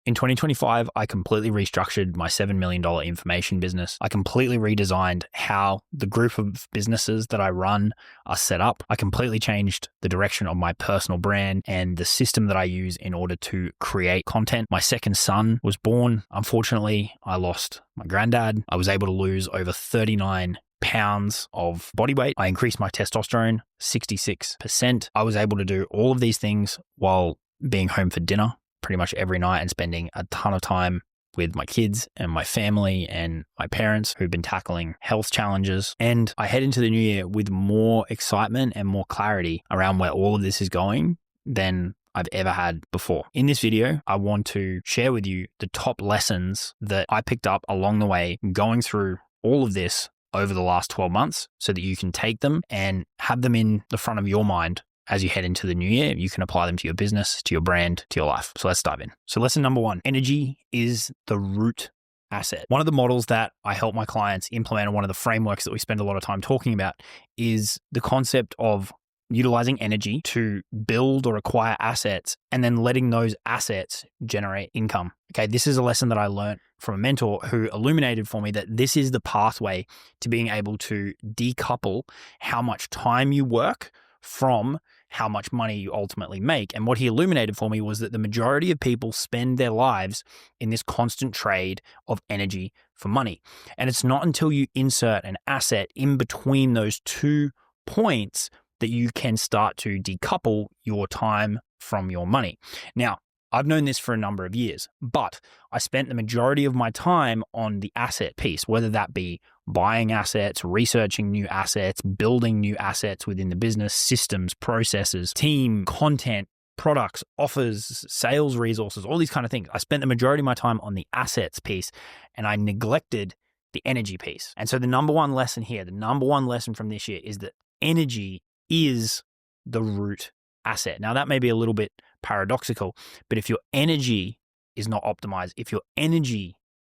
In 2025, I completely restructured my $7 million information business. I completely redesigned how the group of businesses that I run are set up. I completely changed the direction of my personal brand and the system that I use in order to create content. My second son was born. Unfortunately, I lost my granddad. I was able to lose over 39 pounds of body weight. I increased my testosterone 66%. I was able to do all of these things while being home for dinner pretty much every night and spending a ton of time with my kids and my family and my parents who've been tackling health challenges. And I head into the new year with more excitement and more clarity around where all of this is going than I've ever had before. In this video, I want to share with you the top lessons that I picked up along the way going through all of this over the last 12 months so that you can take them and have them in the front of your mind as you head into the new year. You can apply them to your business, to your brand, to your life. So let's dive in. So lesson number 1, energy is the root asset. One of the models that I help my clients implement, and one of the frameworks that we spend a lot of time talking about, is the concept of utilizing energy to build or acquire assets and then letting those assets generate income. Okay, this is a lesson that I learned from a mentor who illuminated for me that this is the pathway to being able to decouple how much time you work from how much money you ultimately make. And what he illuminated for me was that the majority of people spend their lives in this constant trade of energy for money. And it's not until you insert an asset in between those 2 points that you can start to decouple your time from your money. Now, I've known this for a number of years, but I spent the majority of my time on the asset piece, whether that be buying assets, researching new assets, building new assets within the business, systems, processes, team, content, products, offers, sales resources, all these kind of things. I spent the majority of my time on the assets piece and I neglected the energy piece. And so the number one lesson here, the number one lesson from this year is that energy is the root asset. Now, that may be a little bit paradoxical, but if your energy is not optimized, if your energy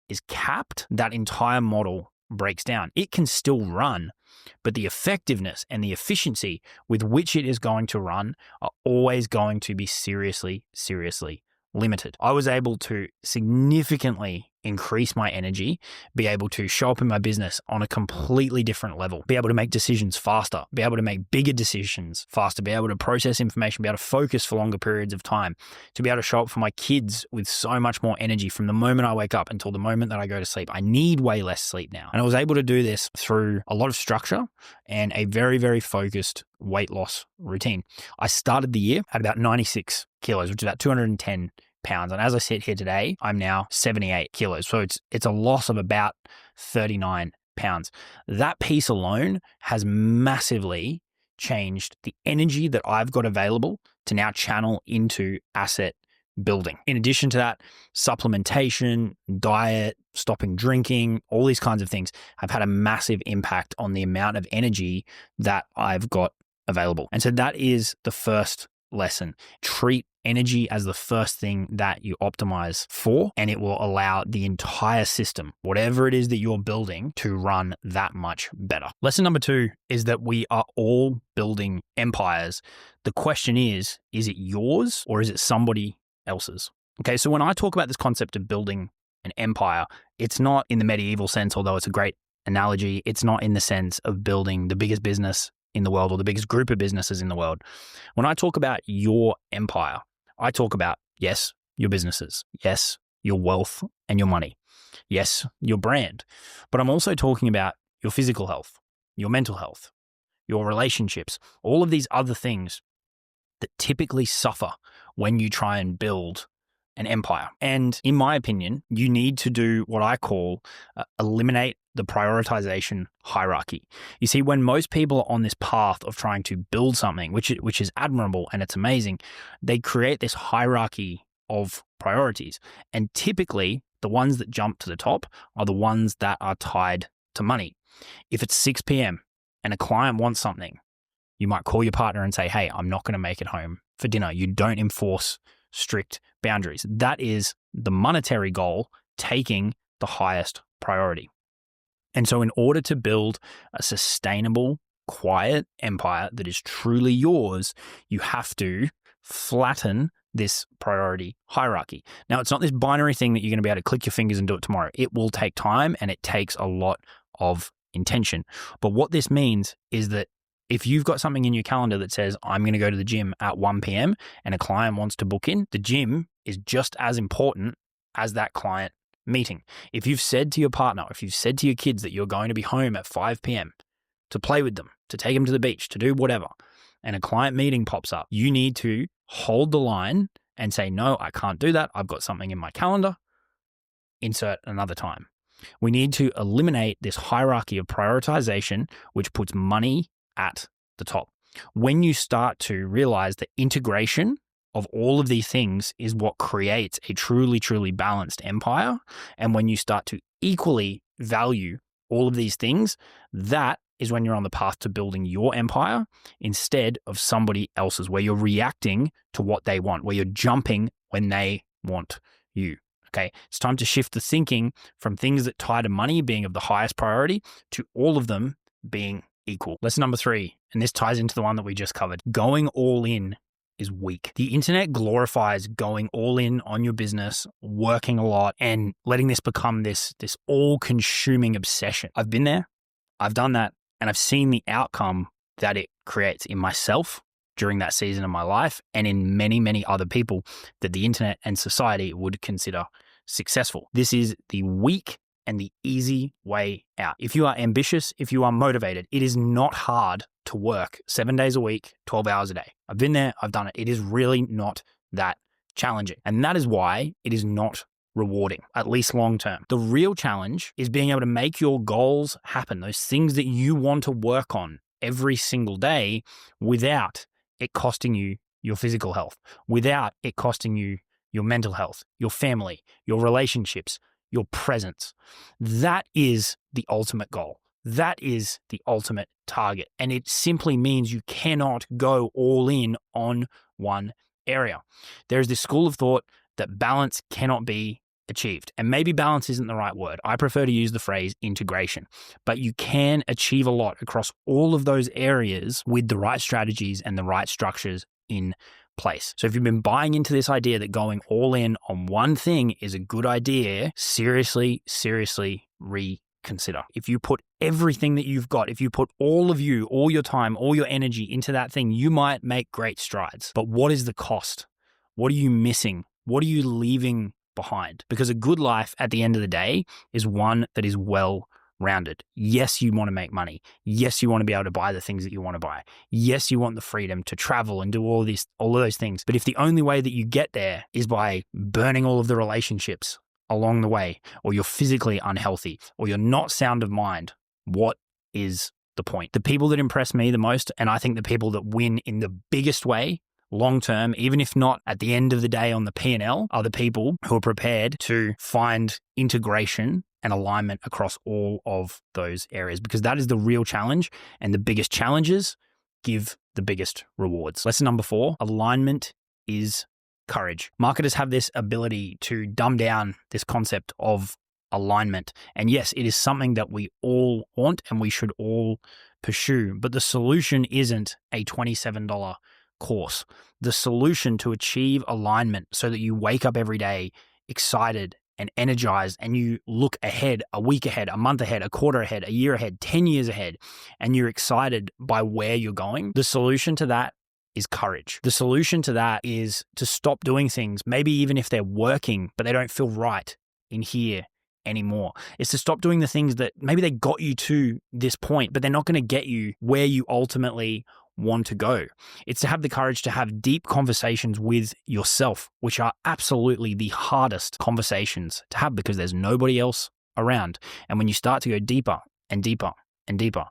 is capped, that entire model breaks down. It can still run, but the effectiveness and the efficiency with which it is going to run are always going to be seriously limited. I was able to significantly increase my energy, be able to show up in my business on a completely different level, be able to make decisions faster, be able to make bigger decisions faster, be able to process information, be able to focus for longer periods of time, to be able to show up for my kids with so much more energy from the moment I wake up until the moment that I go to sleep. I need way less sleep now. And I was able to do this through a lot of structure and a very focused weight loss routine. I started the year at about 96 kilos, which is about 210 pounds. And as I sit here today, I'm now 78 kilos. So it's a loss of about 39 pounds. That piece alone has massively changed the energy that I've got available to now channel into asset building. In addition to that, supplementation, diet, stopping drinking, all these kinds of things have had a massive impact on the amount of energy that I've got available. And so that is the first lesson. Treat energy as the first thing that you optimize for, and it will allow the entire system, whatever it is that you're building, to run that much better. Lesson number 2 is that we are all building empires. The question is it yours or is it somebody else's? Okay, so when I talk about this concept of building an empire, it's not in the medieval sense, although it's a great analogy. It's not in the sense of building the biggest business in the world or the biggest group of businesses in the world. When I talk about your empire, I talk about, yes, your businesses, yes, your wealth and your money, yes, your brand, but I'm also talking about your physical health, your mental health, your relationships, all of these other things that typically suffer when you try and build an empire. And in my opinion, you need to do what I call eliminate the prioritization hierarchy. You see, when most people are on this path of trying to build something, which is admirable and it's amazing, they create this hierarchy of priorities. And typically, the ones that jump to the top are the ones that are tied to money. If it's 6 p.m. and a client wants something, you might call your partner and say, hey, I'm not going to make it home for dinner. You don't enforce strict boundaries. That is the monetary goal taking the highest priority. And so in order to build a sustainable, quiet empire that is truly yours, you have to flatten this priority hierarchy. Now, it's not this binary thing that you're going to be able to click your fingers and do it tomorrow. It will take time and it takes a lot of intention. But what this means is that if you've got something in your calendar that says, I'm going to go to the gym at 1 p.m. and a client wants to book in, the gym is just as important as that client meeting. If you've said to your partner, if you've said to your kids that you're going to be home at 5 p.m. to play with them, to take them to the beach, to do whatever, and a client meeting pops up, you need to hold the line and say, no, I can't do that. I've got something in my calendar. Insert another time. We need to eliminate this hierarchy of prioritization, which puts money at the top. When you start to realize that integration of all of these things is what creates a truly, truly balanced empire, and when you start to equally value all of these things, that is when you're on the path to building your empire instead of somebody else's, where you're reacting to what they want, where you're jumping when they want you. Okay, it's time to shift the thinking from things that tie to money being of the highest priority to all of them being equal. Lesson number 3, and this ties into the one that we just covered. Going all in is weak. The internet glorifies going all in on your business, working a lot, and letting this become this all-consuming obsession. I've been there, I've done that, and I've seen the outcome that it creates in myself during that season of my life and in many, many other people that the internet and society would consider successful. This is the weak and the easy way out. If you are ambitious, if you are motivated, it is not hard to work 7 days a week, 12 hours a day. I've been there, I've done it. It is really not that challenging. And that is why it is not rewarding, at least long term. The real challenge is being able to make your goals happen, those things that you want to work on every single day without it costing you your physical health, without it costing you your mental health, your family, your relationships, your presence. That is the ultimate goal. That is the ultimate target. And it simply means you cannot go all in on one area. There's this school of thought that balance cannot be achieved. And maybe balance isn't the right word. I prefer to use the phrase integration. But you can achieve a lot across all of those areas with the right strategies and the right structures in place. So if you've been buying into this idea that going all in on one thing is a good idea, seriously reconsider. If you put everything that you've got, if you put all of you, all your time, all your energy into that thing, you might make great strides. But what is the cost? What are you missing? What are you leaving behind? Because a good life at the end of the day is one that is well-rounded. Yes, you want to make money. Yes, you want to be able to buy the things that you want to buy. Yes, you want the freedom to travel and do all of those things. But if the only way that you get there is by burning all of the relationships along the way, or you're physically unhealthy, or you're not sound of mind, what is the point? The people that impress me the most, and I think the people that win in the biggest way long term, even if not at the end of the day on the P&L, are the people who are prepared to find integration and alignment across all of those areas, because that is the real challenge, and the biggest challenges give the biggest rewards. Lesson number 4, alignment is courage. Marketers have this ability to dumb down this concept of alignment. And yes, it is something that we all want and we should all pursue, but the solution isn't a $27 course. The solution to achieve alignment so that you wake up every day excited and energized and you look ahead, a week ahead, a month ahead, a quarter ahead, a year ahead, 10 years ahead, and you're excited by where you're going. The solution to that is courage. The solution to that is to stop doing things, maybe even if they're working, but they don't feel right in here anymore. It's to stop doing the things that maybe they got you to this point, but they're not going to get you where you ultimately want to go. It's to have the courage to have deep conversations with yourself, which are absolutely the hardest conversations to have because there's nobody else around. And when you start to go deeper and deeper and deeper,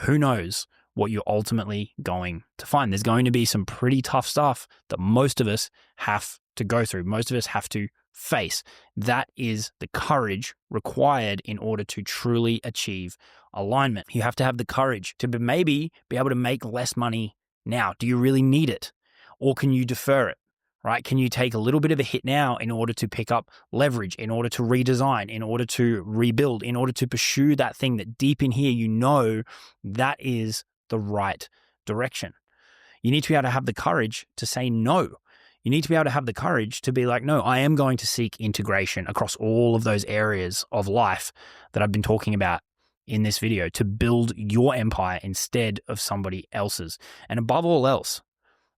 who knows what you're ultimately going to find. There's going to be some pretty tough stuff that most of us have to go through. Most of us have to face. That is the courage required in order to truly achieve alignment. You have to have the courage to maybe be able to make less money now. Do you really need it? Or can you defer it? Right? Can you take a little bit of a hit now in order to pick up leverage, in order to redesign, in order to rebuild, in order to pursue that thing that deep in here you know that is the right direction? You need to be able to have the courage to say no. You need to be able to have the courage to be like, no, I am going to seek integration across all of those areas of life that I've been talking about in this video to build your empire instead of somebody else's. And above all else,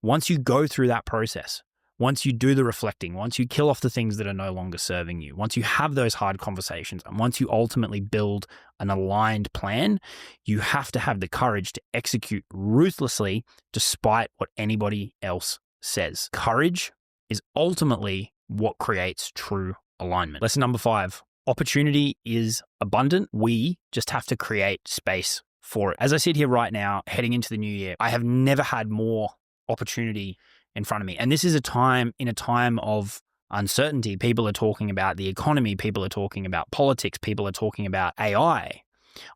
once you go through that process, once you do the reflecting, once you kill off the things that are no longer serving you, once you have those hard conversations, and once you ultimately build an aligned plan, you have to have the courage to execute ruthlessly despite what anybody else says. Courage is ultimately what creates true alignment. Lesson number 5, opportunity is abundant. We just have to create space for it. As I sit here right now, heading into the new year, I have never had more opportunity in front of me. And this is a time of uncertainty. People are talking about the economy. People are talking about politics. People are talking about AI.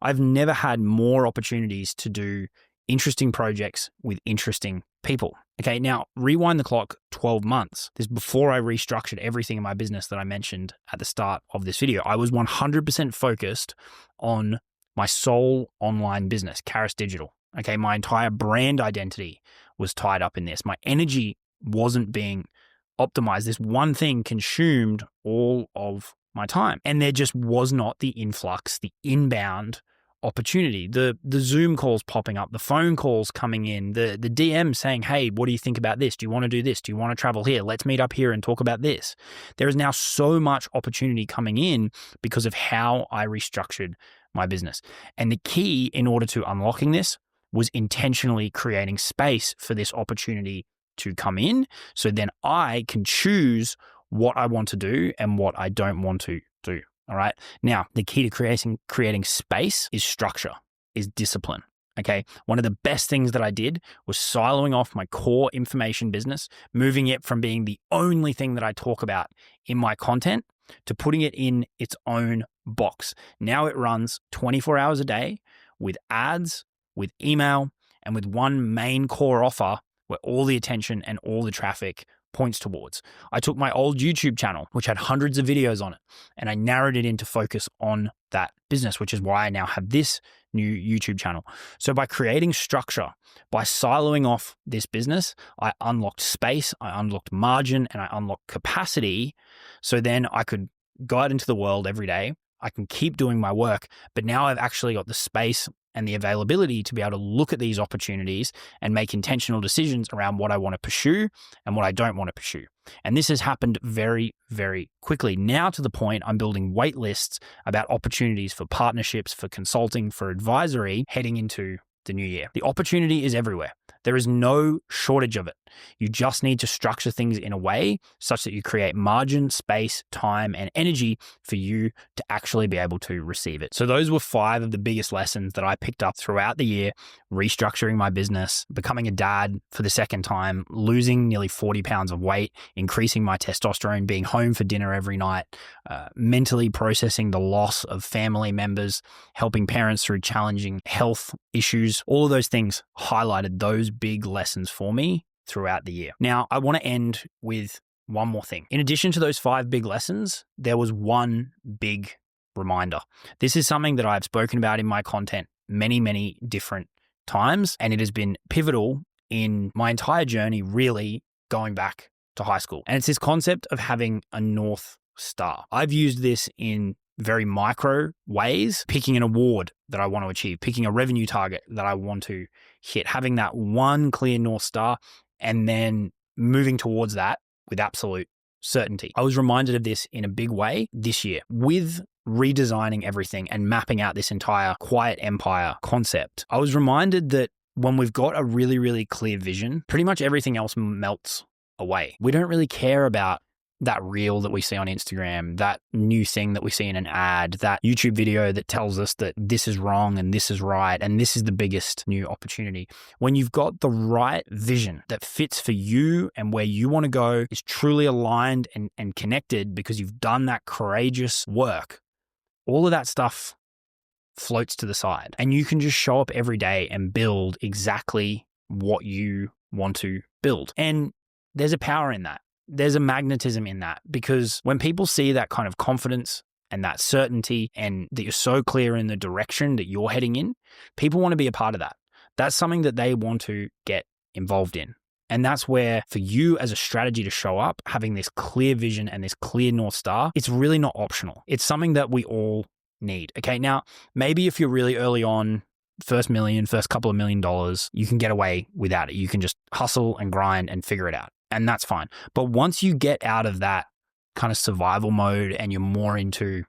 I've never had more opportunities to do interesting projects with interesting people. Okay, now rewind the clock 12 months. This is before I restructured everything in my business that I mentioned at the start of this video. I was 100% focused on my sole online business, Caris Digital. Okay, my entire brand identity was tied up in this. My energy wasn't being optimized. This one thing consumed all of my time. And there just was not the influx, the inbound opportunity, the Zoom calls popping up, the phone calls coming in, the DM saying, hey, what do you think about this? Do you want to do this? Do you want to travel here? Let's meet up here and talk about this. There is now so much opportunity coming in because of how I restructured my business. And the key in order to unlocking this was intentionally creating space for this opportunity to come in. So then I can choose what I want to do and what I don't want to do. All right. Now, the key to creating space is structure, is discipline. Okay. One of the best things that I did was siloing off my core information business, moving it from being the only thing that I talk about in my content to putting it in its own box. Now it runs 24 hours a day with ads, with email, and with one main core offer where all the attention and all the traffic points towards. I took my old YouTube channel, which had hundreds of videos on it, and I narrowed it into focus on that business, which is why I now have this new YouTube channel. So by creating structure, by siloing off this business, I unlocked space, I unlocked margin, and I unlocked capacity. So then I could go out into the world every day. I can keep doing my work, but now I've actually got the space and the availability to be able to look at these opportunities and make intentional decisions around what I want to pursue and what I don't want to pursue. And this has happened very, very quickly. Now to the point I'm building wait lists about opportunities for partnerships, for consulting, for advisory heading into the new year. The opportunity is everywhere. There is no shortage of it. You just need to structure things in a way such that you create margin, space, time, and energy for you to actually be able to receive it. So those were 5 of the biggest lessons that I picked up throughout the year, restructuring my business, becoming a dad for the second time, losing nearly 40 pounds of weight, increasing my testosterone, being home for dinner every night, mentally processing the loss of family members, helping parents through challenging health issues. All of those things highlighted those big lessons for me throughout the year. Now, I want to end with one more thing. In addition to those 5 big lessons, there was one big reminder. This is something that I've spoken about in my content many, many different times, and it has been pivotal in my entire journey, really going back to high school. And it's this concept of having a North Star. I've used this in very micro ways, picking an award that I want to achieve, picking a revenue target that I want to hit, having that one clear North Star, and then moving towards that with absolute certainty. I was reminded of this in a big way this year with redesigning everything and mapping out this entire quiet empire concept. I was reminded that when we've got a really, really clear vision, pretty much everything else melts away. We don't really care about that reel that we see on Instagram, that new thing that we see in an ad, that YouTube video that tells us that this is wrong and this is right and this is the biggest new opportunity. When you've got the right vision that fits for you and where you want to go, is truly aligned and connected because you've done that courageous work, all of that stuff floats to the side and you can just show up every day and build exactly what you want to build. And there's a power in that. There's a magnetism in that because when people see that kind of confidence and that certainty and that you're so clear in the direction that you're heading in, people want to be a part of that. That's something that they want to get involved in. And that's where for you as a strategy to show up, having this clear vision and this clear North Star, it's really not optional. It's something that we all need. Okay. Now, maybe if you're really early on, first couple of $1 million, you can get away without it. You can just hustle and grind and figure it out. And that's fine. But once you get out of that kind of survival mode and you're more into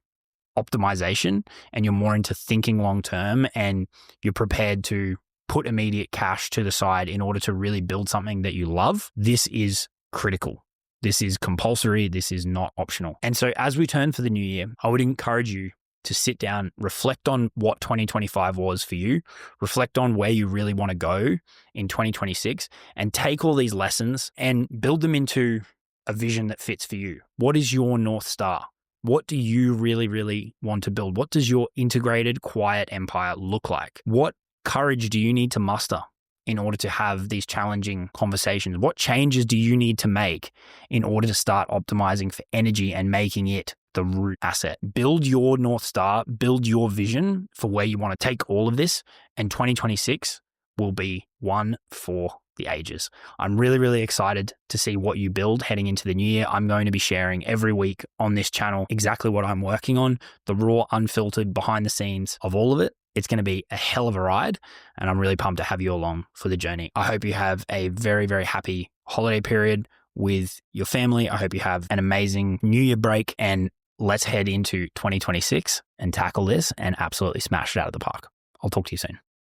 optimization and you're more into thinking long term and you're prepared to put immediate cash to the side in order to really build something that you love, this is critical. This is compulsory. This is not optional. And so as we turn for the new year, I would encourage you to sit down, reflect on what 2025 was for you, reflect on where you really want to go in 2026, and take all these lessons and build them into a vision that fits for you. What is your North Star? What do you really, really want to build? What does your integrated, quiet empire look like? What courage do you need to muster in order to have these challenging conversations? What changes do you need to make in order to start optimizing for energy and making it the root asset? Build your North Star, build your vision for where you want to take all of this, and 2026 will be one for the ages. I'm really, really excited to see what you build heading into the new year. I'm going to be sharing every week on this channel exactly what I'm working on, the raw, unfiltered behind the scenes of all of it. It's going to be a hell of a ride, and I'm really pumped to have you along for the journey. I hope you have a very, very happy holiday period with your family. I hope you have an amazing New Year break, and let's head into 2026 and tackle this and absolutely smash it out of the park. I'll talk to you soon.